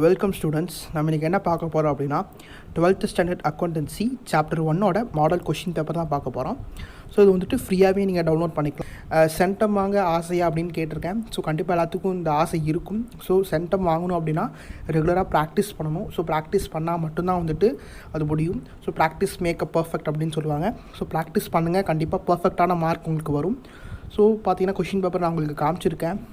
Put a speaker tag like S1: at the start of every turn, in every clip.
S1: Welcome students. நம்ம இன்றைக்கி என்ன பார்க்க போகிறோம் அப்படின்னா 12th ஸ்டாண்டர்ட் அக்கௌண்டன்சி சாப்டர் 1ஓட மாடல் கொஷின் பேப்பர் தான் பார்க்க போகிறோம். ஸோ இது வந்துட்டு ஃப்ரீயாகவே நீங்கள் டவுன்லோட் பண்ணிக்கலாம். சென்டம் வாங்க ஆசையா அப்படின்னு கேட்டிருக்கேன். ஸோ கண்டிப்பாக எல்லாத்துக்கும் இந்த ஆசை இருக்கும். ஸோ சென்டம் வாங்கணும் அப்படின்னா ரெகுலராக ப்ராக்டிஸ் பண்ணணும். ஸோ ப்ராக்டிஸ் பண்ணால் மட்டும்தான் வந்துட்டு அது முடியும். So practice make a perfect அப்படின்னு சொல்லுவாங்க. ஸோ ப்ராக்டிஸ் பண்ணுங்கள், கண்டிப்பாக பர்ஃபெக்டான மார்க் உங்களுக்கு வரும். ஸோ பார்த்தீங்கன்னா கொஷின் பேப்பர் நான் உங்களுக்கு காமிச்சிருக்கேன்.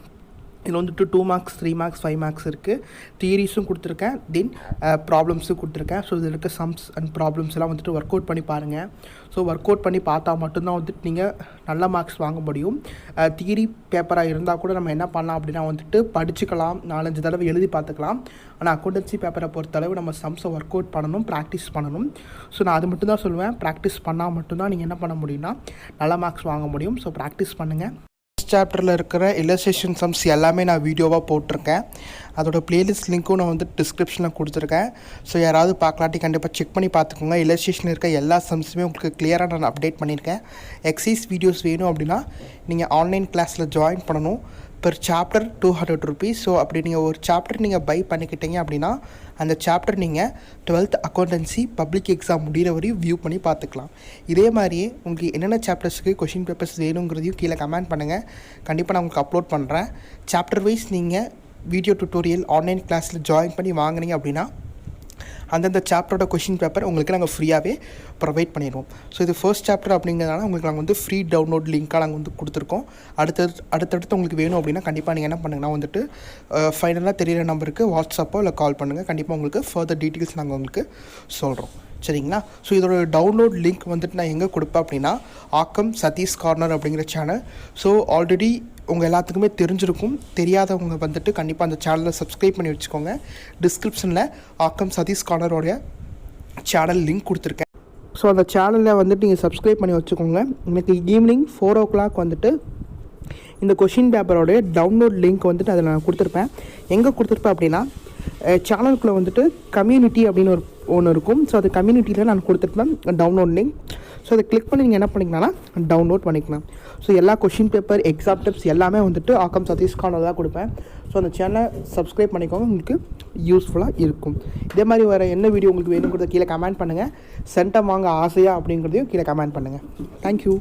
S1: இதில் வந்துட்டு 2 மார்க்ஸ் 3 மார்க்ஸ் 5 மார்க்ஸ் இருக்குது. தியரிஸும் கொடுத்துருக்கேன், தென் ப்ராப்ளம்ஸும் கொடுத்துருக்கேன். ஸோ இதில் இருக்க சம்ஸ் அண்ட் ப்ராப்ளம்ஸ் எல்லாம் வந்துட்டு ஒர்க் அவுட் பண்ணி பாருங்கள். ஸோ ஒர்க் அவுட் பண்ணி பார்த்தா மட்டும்தான் வந்துட்டு நீங்கள் நல்ல மார்க்ஸ் வாங்க முடியும். தியரி பேப்பராக இருந்தால் கூட நம்ம என்ன பண்ணலாம் அப்படின்னா வந்துட்டு படிச்சுக்கலாம், 4-5 தடவை எழுதி பார்த்துக்கலாம். ஆனால் அக்கௌண்டன்சி பேப்பரை பொறுத்தளவு நம்ம சம்ஸை ஒர்க் அவுட் பண்ணணும், ப்ராக்டிஸ் பண்ணணும். ஸோ நான் அது மட்டும் தான் சொல்லுவேன். ப்ராக்டிஸ் பண்ணால் மட்டும்தான் நீங்கள் என்ன பண்ண முடியும்னா நல்ல மார்க்ஸ் வாங்க முடியும். ஸோ ப்ராக்டிஸ் பண்ணுங்கள். சாப்டரில் இருக்கிற இல்லஸ்ட்ரேஷன் சம்ஸ் எல்லாமே நான் வீடியோவாக போட்டிருக்கேன். அதோட பிளேலிஸ்ட் லிங்க்கும் நான் வந்து டிஸ்கிரிப்ஷனில் கொடுத்துருக்கேன். ஸோ யாராவது பார்க்கலாட்டி கண்டிப்பாக செக் பண்ணி பார்த்துக்கோங்க. இல்லஸ்ட்ரேஷனில் இருக்க எல்லா சம்ஸுமே உங்களுக்கு கிளியராக நான் அப்டேட் பண்ணியிருக்கேன். எக்ஸைஸ் வீடியோஸ் வேணும் அப்படின்னா நீங்கள் ஆன்லைன் கிளாஸில் ஜாயின் பண்ணணும். Per chapter 200 rupees. ஸோ அப்படி நீங்கள் ஒரு சாப்டர் நீங்கள் பை பண்ணிக்கிட்டீங்க அப்படின்னா அந்த சாப்டர் நீங்கள் 12th அக்கௌண்டன்சி பப்ளிக் எக்ஸாம் முடிகிற வரையும் வியூ பண்ணி பார்த்துக்கலாம். இதே மாதிரியே உங்களுக்கு என்னென்ன சாப்டர்ஸுக்கு கொஷின் பேப்பர்ஸ் வேணுங்கிறதையும் கீழே கமெண்ட் பண்ணுங்கள். கண்டிப்பாக நான் உங்களுக்கு அப்லோட் பண்ணுறேன். சாப்டர் வைஸ் நீங்கள் வீடியோ டியூட்டோரியல் ஆன்லைன் கிளாஸில் ஜாயின் பண்ணி வாங்கினீங்க அப்படின்னா அந்தந்த சாப்டரோட கொஷின் பேப்பர் உங்களுக்கு நாங்கள் ஃப்ரீயாகவே ப்ரொவைட் பண்ணிடுவோம். ஸோ இது ஃபர்ஸ்ட் சாப்டர் அப்படிங்கிறதுனால உங்களுக்கு நாங்கள் வந்து ஃப்ரீ டவுன்லோட் லிங்க்காக நாங்கள் வந்து கொடுத்துருக்கோம். அடுத்தடுத்து உங்களுக்கு வேணும் அப்படின்னா கண்டிப்பாக நீங்கள் என்ன பண்ணுங்கன்னா வந்துட்டு ஃபைனலாக தெரியிற நம்பருக்கு வாட்ஸ்அப்போ இல்லை கால் பண்ணுங்கள். கண்டிப்பாக உங்களுக்கு ஃபர்தர் டீட்டெயில்ஸ் நாங்கள் உங்களுக்கு சொல்கிறோம், சரிங்களா? ஸோ இதோட டவுன்லோட் லிங்க் வந்துட்டு நான் எங்கே கொடுப்பேன் அப்படின்னா ஆக்கம் சதீஸ் கார்னர் அப்படிங்கிற சேனல். ஸோ ஆல்ரெடி உங்கள் எல்லாத்துக்குமே தெரிஞ்சிருக்கும். தெரியாதவங்க வந்துட்டு கண்டிப்பாக அந்த சேனலை சப்ஸ்கிரைப் பண்ணி வச்சுக்கோங்க. டிஸ்கிரிப்ஷனில் ஆக்கம் சதீஸ் கார்னரோடைய சேனல் லிங்க் கொடுத்துருக்கேன். ஸோ அந்த சேனலில் வந்துட்டு நீங்கள் சப்ஸ்கிரைப் பண்ணி வச்சுக்கோங்க. இன்னைக்கு ஈவினிங் 4 o'clock வந்துட்டு இந்த கொஷின் பேப்பரோடைய டவுன்லோட் லிங்க் வந்துட்டு அதில் நான் கொடுத்துருப்பேன். எங்கே கொடுத்துருப்பேன் அப்படின்னா சேனலுக்குள்ளே வந்துட்டு கம்யூனிட்டி அப்படின்னு ஒன்று இருக்கும். ஸோ அது கம்யூனிட்டியில் நான் கொடுத்துருப்பேன் டவுன்லோட் லிங்க். ஸோ அதை கிளிக் பண்ணி நீங்கள் என்ன பண்ணிக்கலாம்னா டவுன்லோட் பண்ணிக்கலாம். ஸோ எல்லா கொஷின் பேப்பர் எக்ஸாம் டிப்ஸ் எல்லாமே வந்துட்டு ஆக்கம் சதீஸ் கார்னர் தான் கொடுப்பேன். ஸோ அந்த சேனலை சப்ஸ்கிரைப் பண்ணிக்கோங்க, உங்களுக்கு யூஸ்ஃபுல்லாக இருக்கும். இதே மாதிரி வேறு என்ன வீடியோ உங்களுக்கு வேணுங்கிறத கீழே கமெண்ட் பண்ணுங்கள். சென்டம் வாங்க ஆசையா அப்படிங்கிறதையும் கீழே கமெண்ட் பண்ணுங்கள். தேங்க்யூ.